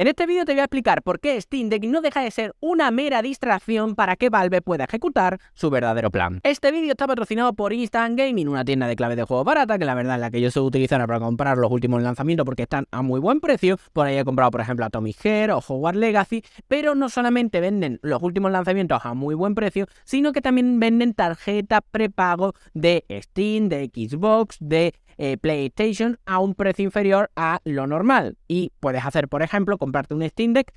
En este vídeo te voy a explicar por qué Steam Deck no deja de ser una mera distracción para que Valve pueda ejecutar su verdadero plan. Este vídeo está patrocinado por Instant Gaming, una tienda de claves de juegos barata, que la verdad es la que yo suelo utilizar para comprar los últimos lanzamientos porque están a muy buen precio. Por ahí he comprado, por ejemplo, Atomic Heart o Hogwarts Legacy, pero no solamente venden los últimos lanzamientos a muy buen precio, sino que también venden tarjetas prepago de Steam, de Xbox, de PlayStation a un precio inferior a lo normal. Y puedes hacer, por ejemplo, comprarte un Steam Deck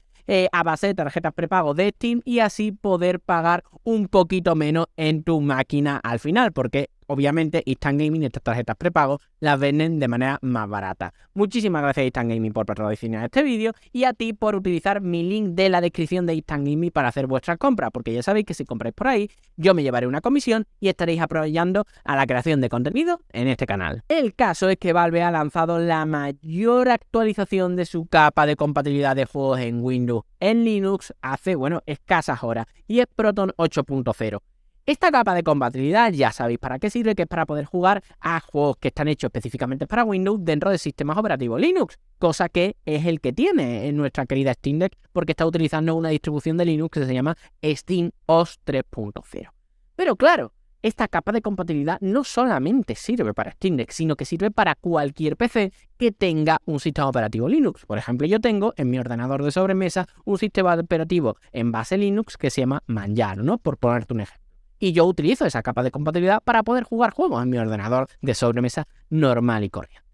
a base de tarjetas prepago de Steam y así poder pagar un poquito menos en tu máquina al final, porque obviamente Instant Gaming, estas tarjetas prepago, las venden de manera más barata. Muchísimas gracias a Instant Gaming por patrocinar este vídeo y a ti por utilizar mi link de la descripción de Instant Gaming para hacer vuestras compras, porque ya sabéis que si compráis por ahí, yo me llevaré una comisión y estaréis apoyando a la creación de contenido en este canal. El caso es que Valve ha lanzado la mayor actualización de su capa de compatibilidad de juegos en Windows en Linux hace, escasas horas, y es Proton 8.0. Esta capa de compatibilidad ya sabéis para qué sirve, que es para poder jugar a juegos que están hechos específicamente para Windows dentro de sistemas operativos Linux, cosa que es el que tiene en nuestra querida Steam Deck, porque está utilizando una distribución de Linux que se llama SteamOS 3.0. Pero claro, esta capa de compatibilidad no solamente sirve para Steam Deck, sino que sirve para cualquier PC que tenga un sistema operativo Linux. Por ejemplo, yo tengo en mi ordenador de sobremesa un sistema operativo en base Linux que se llama Manjaro, ¿no? Por ponerte un ejemplo. Y yo utilizo esa capa de compatibilidad para poder jugar juegos en mi ordenador de sobremesa normal y corriente.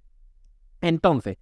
Entonces,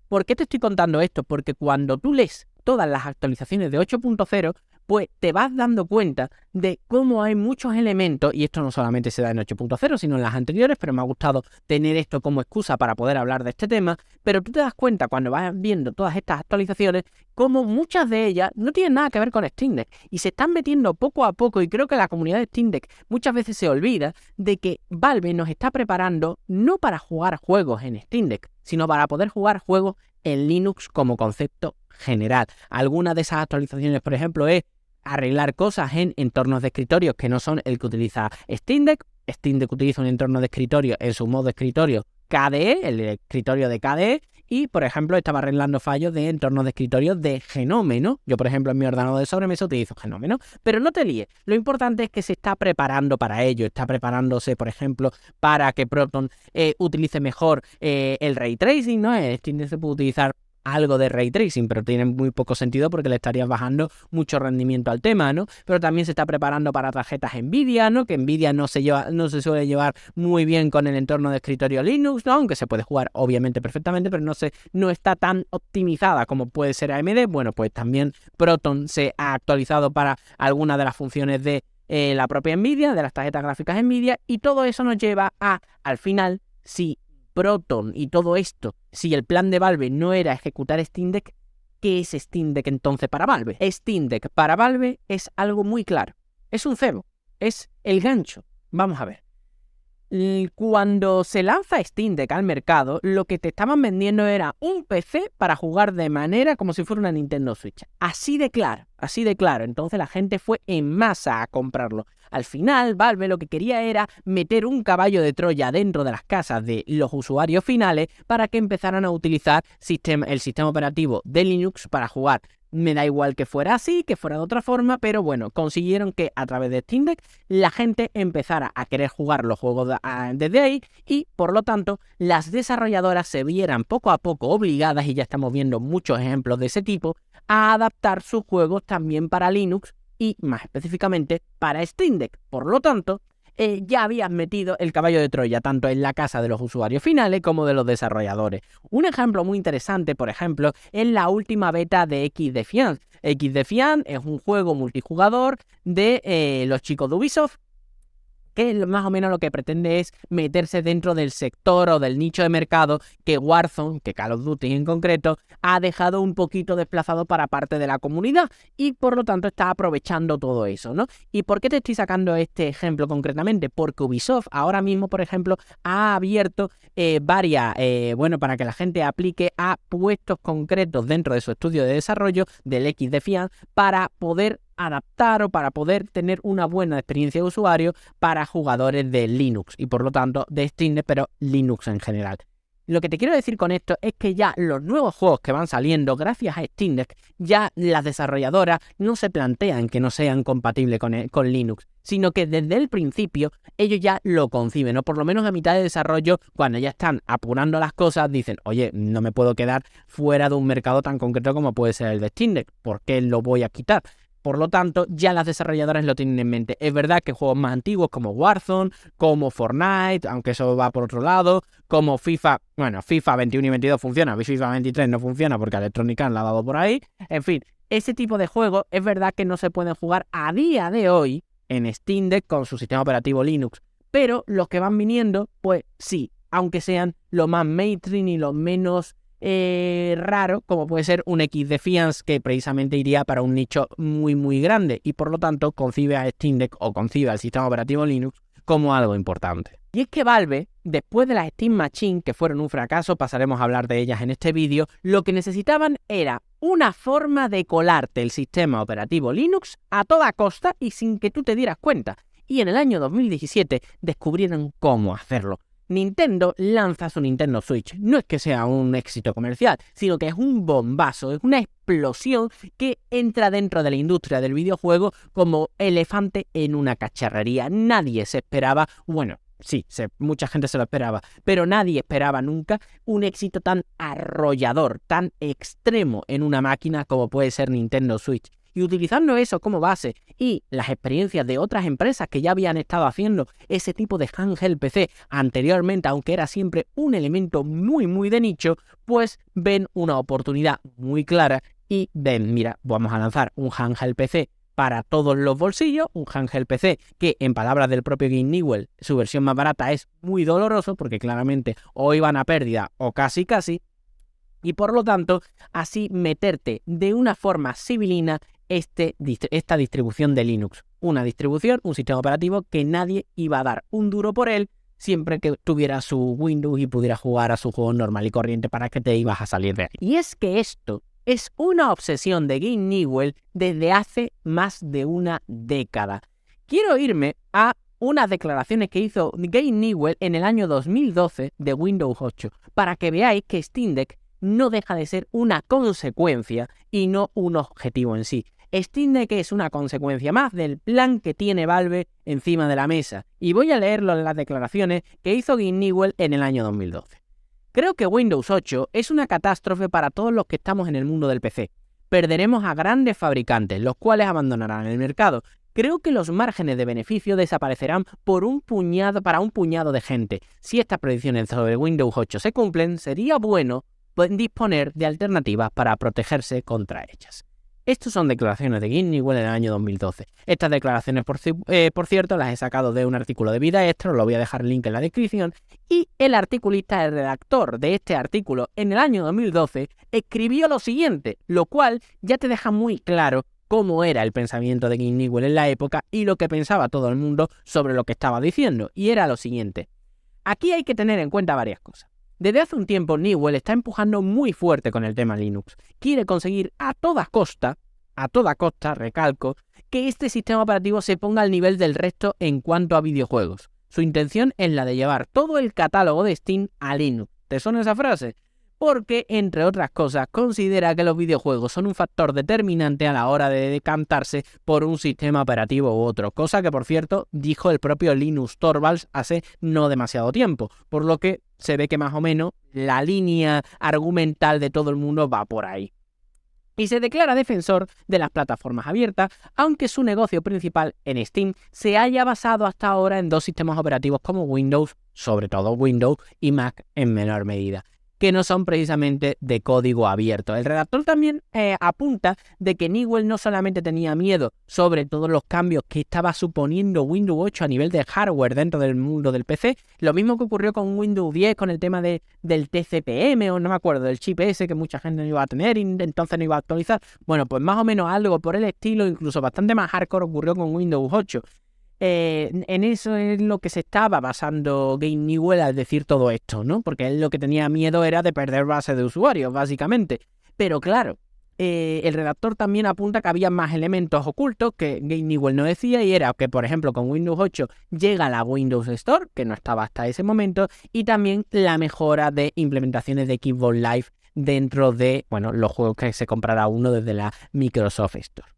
¿por qué te estoy contando esto? Porque cuando tú lees todas las actualizaciones de 8.0, pues te vas dando cuenta de cómo hay muchos elementos, y esto no solamente se da en 8.0, sino en las anteriores, pero me ha gustado tener esto como excusa para poder hablar de este tema, pero tú te das cuenta cuando vas viendo todas estas actualizaciones, como muchas de ellas no tienen nada que ver con Steam Deck, y se están metiendo poco a poco, y creo que la comunidad de Steam Deck muchas veces se olvida de que Valve nos está preparando no para jugar juegos en Steam Deck, sino para poder jugar juegos en Linux como concepto general. Algunas de esas actualizaciones, por ejemplo, es arreglar cosas en entornos de escritorio que no son el que utiliza Steam Deck. Steam Deck utiliza un entorno de escritorio en su modo escritorio KDE, el escritorio de KDE, y por ejemplo estaba arreglando fallos de entornos de escritorio de Genome, ¿no? Yo por ejemplo en mi ordenador de sobremesa utilizo Genome, ¿no? Pero no te líes, lo importante es que se está preparando para ello, está preparándose por ejemplo para que Proton utilice mejor el Ray Tracing, ¿no? Steam Deck se puede utilizar algo de Ray Tracing, pero tiene muy poco sentido porque le estarías bajando mucho rendimiento al tema, ¿no? Pero también se está preparando para tarjetas Nvidia, ¿no? Que Nvidia no se suele llevar muy bien con el entorno de escritorio Linux, ¿no? Aunque se puede jugar obviamente perfectamente, pero no está tan optimizada como puede ser AMD. Bueno, pues también Proton se ha actualizado para algunas de las funciones de la propia Nvidia, de las tarjetas gráficas Nvidia, y todo eso nos lleva a, al final, si Proton y todo esto, si el plan de Valve no era ejecutar Steam Deck, ¿qué es Steam Deck entonces para Valve? Steam Deck para Valve es algo muy claro, es un cebo, es el gancho. Vamos a ver. Cuando se lanza Steam Deck al mercado, lo que te estaban vendiendo era un PC para jugar de manera como si fuera una Nintendo Switch. Así de claro, así de claro. Entonces la gente fue en masa a comprarlo. Al final, Valve lo que quería era meter un caballo de Troya dentro de las casas de los usuarios finales para que empezaran a utilizar el sistema operativo de Linux para jugar. Me da igual que fuera así, que fuera de otra forma, pero bueno, consiguieron que a través de Steam Deck la gente empezara a querer jugar los juegos desde ahí y por lo tanto las desarrolladoras se vieran poco a poco obligadas, y ya estamos viendo muchos ejemplos de ese tipo, a adaptar sus juegos también para Linux y más específicamente para Steam Deck. Por lo tanto, ya habías metido el caballo de Troya tanto en la casa de los usuarios finales como de los desarrolladores. Un ejemplo muy interesante, por ejemplo, es la última beta de XDefiant. XDefiant es un juego multijugador de los chicos de Ubisoft, que más o menos lo que pretende es meterse dentro del sector o del nicho de mercado que Warzone, que Call of Duty en concreto, ha dejado un poquito desplazado para parte de la comunidad y por lo tanto está aprovechando todo eso, ¿no? ¿Y por qué te estoy sacando este ejemplo concretamente? Porque Ubisoft ahora mismo, por ejemplo, ha abierto varias, para que la gente aplique a puestos concretos dentro de su estudio de desarrollo del XDefiant para poder adaptar o para poder tener una buena experiencia de usuario para jugadores de Linux y por lo tanto de Steam, pero Linux en general. Lo que te quiero decir con esto es que ya los nuevos juegos que van saliendo gracias a Steam Deck, ya las desarrolladoras no se plantean que no sean compatibles con Linux, sino que desde el principio ellos ya lo conciben, o por lo menos a mitad de desarrollo, cuando ya están apurando las cosas, dicen, oye, no me puedo quedar fuera de un mercado tan concreto como puede ser el de Steam Deck, ¿por qué lo voy a quitar? Por lo tanto, ya las desarrolladoras lo tienen en mente. Es verdad que juegos más antiguos como Warzone, como Fortnite, aunque eso va por otro lado, como FIFA 21 y 22 funciona, FIFA 23 no funciona porque Electronic Arts la ha dado por ahí. En fin, ese tipo de juegos es verdad que no se pueden jugar a día de hoy en Steam Deck con su sistema operativo Linux, pero los que van viniendo, pues sí, aunque sean los más mainstream y los menos raro, como puede ser un XDefiant, que precisamente iría para un nicho muy muy grande y por lo tanto concibe a Steam Deck o concibe al sistema operativo Linux como algo importante. Y es que Valve, después de las Steam Machine, que fueron un fracaso, pasaremos a hablar de ellas en este vídeo, lo que necesitaban era una forma de colarte el sistema operativo Linux a toda costa y sin que tú te dieras cuenta. Y en el año 2017 descubrieron cómo hacerlo. Nintendo lanza su Nintendo Switch. No es que sea un éxito comercial, sino que es un bombazo, es una explosión que entra dentro de la industria del videojuego como elefante en una cacharrería. Nadie se esperaba, bueno, sí, mucha gente se lo esperaba, pero nadie esperaba nunca un éxito tan arrollador, tan extremo en una máquina como puede ser Nintendo Switch. Y utilizando eso como base y las experiencias de otras empresas que ya habían estado haciendo ese tipo de handheld PC anteriormente, aunque era siempre un elemento muy muy de nicho, pues ven una oportunidad muy clara y ven, mira, vamos a lanzar un handheld PC para todos los bolsillos, un handheld PC que, en palabras del propio Gabe Newell, su versión más barata es muy doloroso porque claramente o iban a pérdida o casi, y por lo tanto así meterte de una forma civilina esta distribución de Linux. Una distribución, un sistema operativo que nadie iba a dar un duro por él siempre que tuviera su Windows y pudiera jugar a su juego normal y corriente para que te ibas a salir de ahí. Y es que esto es una obsesión de Gabe Newell desde hace más de una década. Quiero irme a unas declaraciones que hizo Gabe Newell en el año 2012 de Windows 8 para que veáis que Steam Deck no deja de ser una consecuencia y no un objetivo en sí. Steam Deck es una consecuencia más del plan que tiene Valve encima de la mesa. Y voy a leerlo en las declaraciones que hizo Gabe Newell en el año 2012. Creo que Windows 8 es una catástrofe para todos los que estamos en el mundo del PC. Perderemos a grandes fabricantes, los cuales abandonarán el mercado. Creo que los márgenes de beneficio desaparecerán para un puñado de gente. Si estas predicciones sobre Windows 8 se cumplen, sería bueno disponer de alternativas para protegerse contra ellas. Estas son declaraciones de Gabe Newell en el año 2012. Estas declaraciones, por cierto, las he sacado de un artículo de Vida Extra, os lo voy a dejar el link en la descripción, y el articulista, el redactor de este artículo en el año 2012, escribió lo siguiente, lo cual ya te deja muy claro cómo era el pensamiento de Gabe Newell en la época y lo que pensaba todo el mundo sobre lo que estaba diciendo, y era lo siguiente. Aquí hay que tener en cuenta varias cosas. Desde hace un tiempo Newell está empujando muy fuerte con el tema Linux. Quiere conseguir a toda costa, recalco, que este sistema operativo se ponga al nivel del resto en cuanto a videojuegos. Su intención es la de llevar todo el catálogo de Steam a Linux. ¿Te suena esa frase? Porque, entre otras cosas, considera que los videojuegos son un factor determinante a la hora de decantarse por un sistema operativo u otro, cosa que, por cierto, dijo el propio Linus Torvalds hace no demasiado tiempo, por lo que se ve que más o menos la línea argumental de todo el mundo va por ahí. Y se declara defensor de las plataformas abiertas, aunque su negocio principal en Steam se haya basado hasta ahora en dos sistemas operativos como Windows, sobre todo Windows, y Mac en menor medida, que no son precisamente de código abierto. El redactor también apunta de que Newell no solamente tenía miedo sobre todos los cambios que estaba suponiendo Windows 8 a nivel de hardware dentro del mundo del PC, lo mismo que ocurrió con Windows 10 con el tema del TCPM o no me acuerdo, del chip ese que mucha gente no iba a tener y entonces no iba a actualizar. Bueno, pues más o menos algo por el estilo, incluso bastante más hardcore ocurrió con Windows 8. En eso es lo que se estaba basando Gabe Newell al decir todo esto, ¿no? Porque él lo que tenía miedo era de perder base de usuarios, básicamente. Pero claro, el redactor también apunta que había más elementos ocultos que Gabe Newell no decía, y era que, por ejemplo, con Windows 8 llega la Windows Store, que no estaba hasta ese momento, y también la mejora de implementaciones de Xbox Live dentro de, bueno, los juegos que se comprará uno desde la Microsoft Store.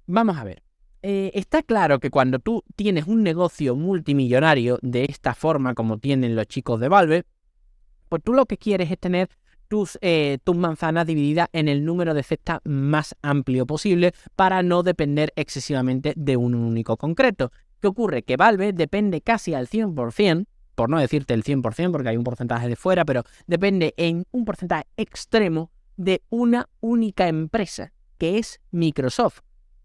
Vamos a ver. Está claro que cuando tú tienes un negocio multimillonario de esta forma como tienen los chicos de Valve, pues tú lo que quieres es tener tus manzanas divididas en el número de cestas más amplio posible para no depender excesivamente de un único concreto. ¿Qué ocurre? Que Valve depende casi al 100%, por no decirte el 100% porque hay un porcentaje de fuera, pero depende en un porcentaje extremo de una única empresa, que es Microsoft.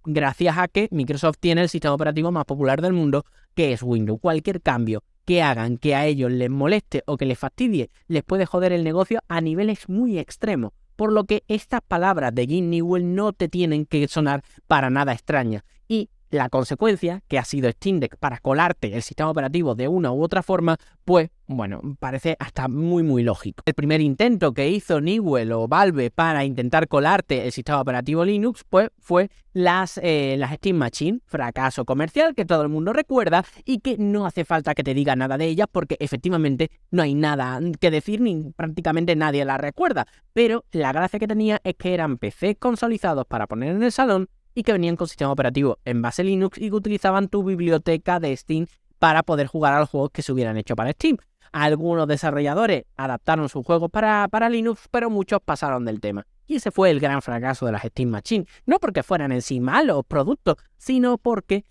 Gracias a que Microsoft tiene el sistema operativo más popular del mundo, que es Windows. Cualquier cambio que hagan que a ellos les moleste o que les fastidie, les puede joder el negocio a niveles muy extremos. Por lo que estas palabras de Gabe Newell no te tienen que sonar para nada extrañas. Y la consecuencia, que ha sido Steam Deck para colarte el sistema operativo de una u otra forma, pues, bueno, parece hasta muy lógico. El primer intento que hizo Newell o Valve para intentar colarte el sistema operativo Linux, pues, fue las Steam Machine, fracaso comercial que todo el mundo recuerda y que no hace falta que te diga nada de ellas porque efectivamente no hay nada que decir ni prácticamente nadie la recuerda. Pero la gracia que tenía es que eran PCs consolidados para poner en el salón y que venían con sistema operativo en base Linux y que utilizaban tu biblioteca de Steam para poder jugar a los juegos que se hubieran hecho para Steam. Algunos desarrolladores adaptaron sus juegos para Linux, pero muchos pasaron del tema. Y ese fue el gran fracaso de las Steam Machine. No porque fueran en sí malos productos, sino porque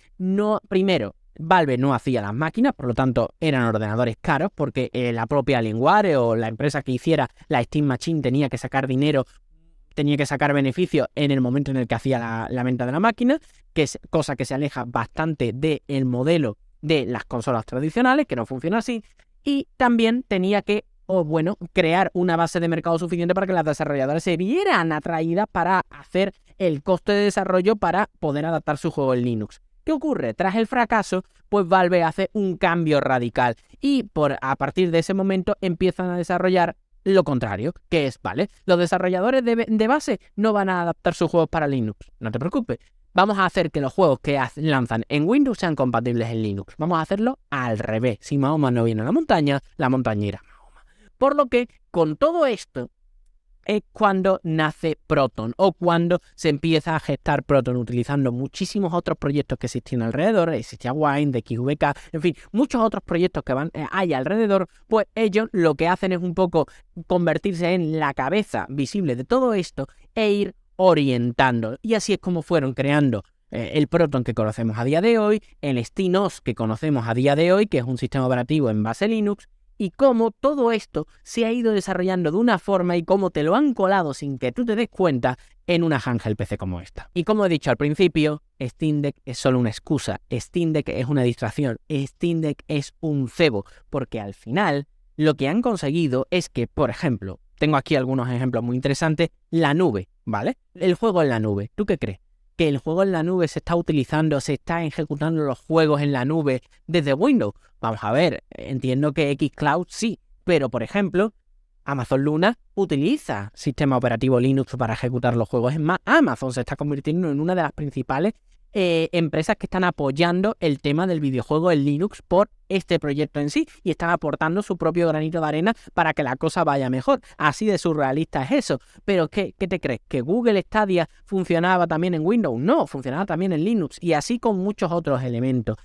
primero, Valve no hacía las máquinas, por lo tanto eran ordenadores caros, porque la propia Alienware o la empresa que hiciera la Steam Machine tenía que sacar dinero, tenía que sacar beneficio en el momento en el que hacía la venta de la máquina, que es cosa que se aleja bastante del modelo de las consolas tradicionales, que no funciona así, y también tenía que, crear una base de mercado suficiente para que las desarrolladoras se vieran atraídas para hacer el coste de desarrollo para poder adaptar su juego en Linux. ¿Qué ocurre? Tras el fracaso, pues Valve hace un cambio radical y a partir de ese momento empiezan a desarrollar lo contrario, que es, vale, los desarrolladores de base no van a adaptar sus juegos para Linux, no te preocupes. Vamos a hacer que los juegos que lanzan en Windows sean compatibles en Linux. Vamos a hacerlo al revés. Si Mahoma no viene a la montaña irá a Mahoma. Por lo que, con todo esto, es cuando nace Proton o cuando se empieza a gestar Proton utilizando muchísimos otros proyectos que existían alrededor. Existía Wine, de XVK, en fin, muchos otros proyectos que hay alrededor. Pues ellos lo que hacen es un poco convertirse en la cabeza visible de todo esto e ir orientando. Y así es como fueron creando el Proton que conocemos a día de hoy, el SteamOS que conocemos a día de hoy, que es un sistema operativo en base Linux, y cómo todo esto se ha ido desarrollando de una forma y cómo te lo han colado sin que tú te des cuenta en una handheld PC como esta. Y como he dicho al principio, Steam Deck es solo una excusa, Steam Deck es una distracción, Steam Deck es un cebo, porque al final lo que han conseguido es que, por ejemplo, tengo aquí algunos ejemplos muy interesantes, la nube, ¿vale? El juego en la nube, ¿tú qué crees? ¿Que el juego en la nube se está utilizando, se está ejecutando los juegos en la nube desde Windows? Vamos a ver, entiendo que xCloud sí, pero por ejemplo, Amazon Luna utiliza sistema operativo Linux para ejecutar los juegos. Es más, Amazon se está convirtiendo en una de las principales empresas que están apoyando el tema del videojuego en Linux por este proyecto en sí y están aportando su propio granito de arena para que la cosa vaya mejor. Así de surrealista es eso. Pero ¿qué te crees? ¿Que Google Stadia funcionaba también en Windows? No, funcionaba también en Linux y así con muchos otros elementos.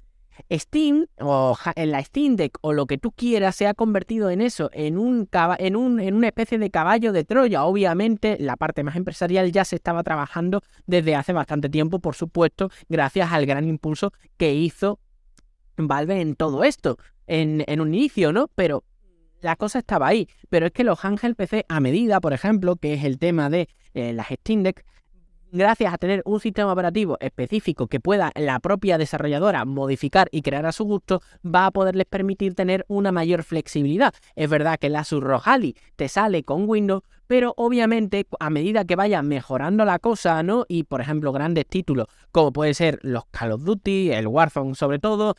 Steam o en la Steam Deck o lo que tú quieras se ha convertido en eso, en una especie de caballo de Troya. Obviamente la parte más empresarial ya se estaba trabajando desde hace bastante tiempo, por supuesto, gracias al gran impulso que hizo Valve en todo esto, en un inicio, ¿no? Pero la cosa estaba ahí. Pero es que los handheld PC a medida, por ejemplo, que es el tema de las Steam Deck, gracias a tener un sistema operativo específico que pueda la propia desarrolladora modificar y crear a su gusto, va a poderles permitir tener una mayor flexibilidad. Es verdad que la Asus ROG Ally te sale con Windows, pero obviamente a medida que vaya mejorando la cosa, ¿no? Y por ejemplo grandes títulos como puede ser los Call of Duty, el Warzone sobre todo,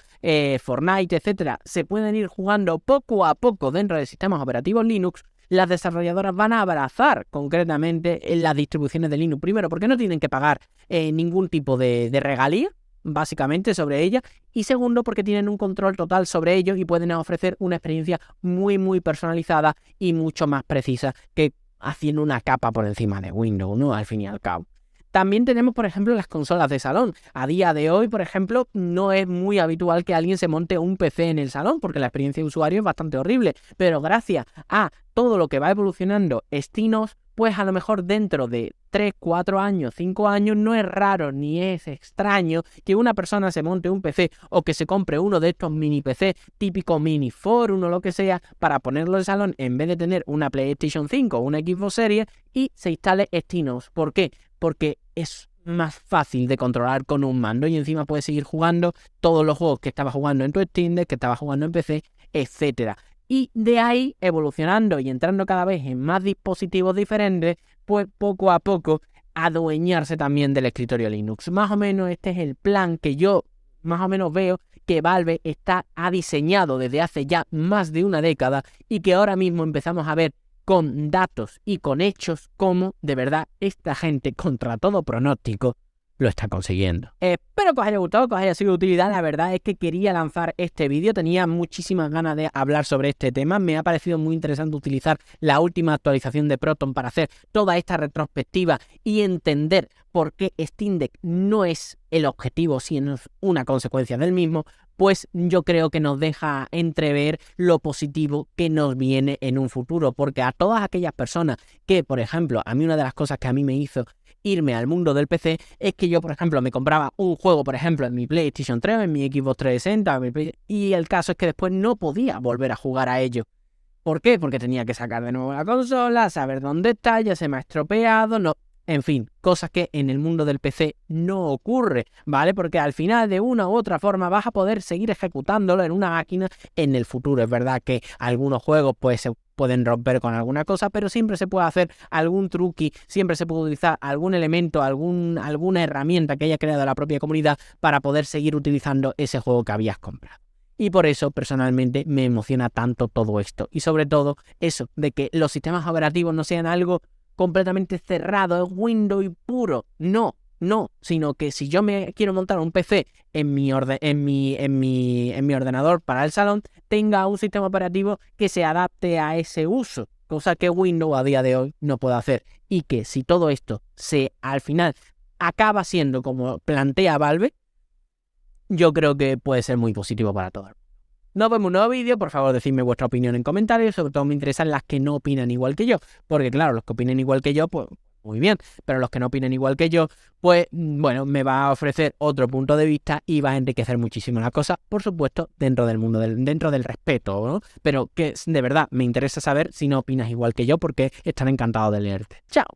Fortnite, etcétera, se pueden ir jugando poco a poco dentro de sistemas operativos Linux. las desarrolladoras van a abrazar concretamente las distribuciones de Linux. Primero, porque no tienen que pagar ningún tipo de regalía, básicamente, sobre ellas. Y segundo, porque tienen un control total sobre ellos y pueden ofrecer una experiencia muy personalizada y mucho más precisa que haciendo una capa por encima de Windows, ¿no? Al fin y al cabo. También tenemos, por ejemplo, las consolas de salón. A día de hoy, por ejemplo, no es muy habitual que alguien se monte un PC en el salón, porque la experiencia de usuario es bastante horrible. Pero gracias a todo lo que va evolucionando SteamOS, pues a lo mejor dentro de 3, 4 años, 5 años, no es raro ni es extraño que una persona se monte un PC o que se compre uno de estos mini PC, típico mini forum o lo que sea, para ponerlo en el salón en vez de tener una PlayStation 5 o una Xbox Series, y se instale SteamOS. ¿Por qué? Porque es más fácil de controlar con un mando y encima puedes seguir jugando todos los juegos que estabas jugando en tu Steam Deck, que estabas jugando en PC, etcétera. Y de ahí, evolucionando y entrando cada vez en más dispositivos diferentes, pues poco a poco adueñarse también del escritorio Linux. Más o menos este es el plan que yo más o menos veo que Valve ha diseñado desde hace ya más de una década y que ahora mismo empezamos a ver con datos y con hechos cómo de verdad esta gente, contra todo pronóstico, lo está consiguiendo. Espero que os haya gustado, que os haya sido de utilidad. La verdad es que quería lanzar este vídeo, tenía muchísimas ganas de hablar sobre este tema. Me ha parecido muy interesante utilizar la última actualización de Proton para hacer toda esta retrospectiva y entender por qué Steam Deck no es el objetivo, sino una consecuencia del mismo. Pues yo creo que nos deja entrever lo positivo que nos viene en un futuro, porque a todas aquellas personas que, por ejemplo, a mí una de las cosas que a mí me hizo irme al mundo del PC es que yo, por ejemplo, me compraba un juego, por ejemplo, en mi PlayStation 3, en mi Xbox 360, y el caso es que después no podía volver a jugar a ello. ¿Por qué? Porque tenía que sacar de nuevo la consola, saber dónde está, ya se me ha estropeado, no... En fin, cosas que en el mundo del PC no ocurre, ¿vale? Porque al final, de una u otra forma, vas a poder seguir ejecutándolo en una máquina en el futuro. Es verdad que algunos juegos pues se pueden romper con alguna cosa, pero siempre se puede hacer algún truqui, siempre se puede utilizar algún elemento, alguna herramienta que haya creado la propia comunidad para poder seguir utilizando ese juego que habías comprado. Y por eso, personalmente, me emociona tanto todo esto. Y sobre todo, eso, de que los sistemas operativos no sean algo completamente cerrado, es Windows y puro. No, sino que si yo me quiero montar un PC en mi ordenador para el salón, tenga un sistema operativo que se adapte a ese uso, cosa que Windows a día de hoy no puede hacer. Y que si todo esto al final acaba siendo como plantea Valve, yo creo que puede ser muy positivo para todos. Nos vemos en un nuevo vídeo. Por favor, decidme vuestra opinión en comentarios. Sobre todo me interesan las que no opinan igual que yo, porque claro, los que opinen igual que yo, pues muy bien, pero los que no opinen igual que yo, pues bueno, me va a ofrecer otro punto de vista y va a enriquecer muchísimo la cosa, por supuesto, dentro del mundo, dentro del respeto, ¿no? Pero que de verdad me interesa saber si no opinas igual que yo, porque estaré encantado de leerte. ¡Chao!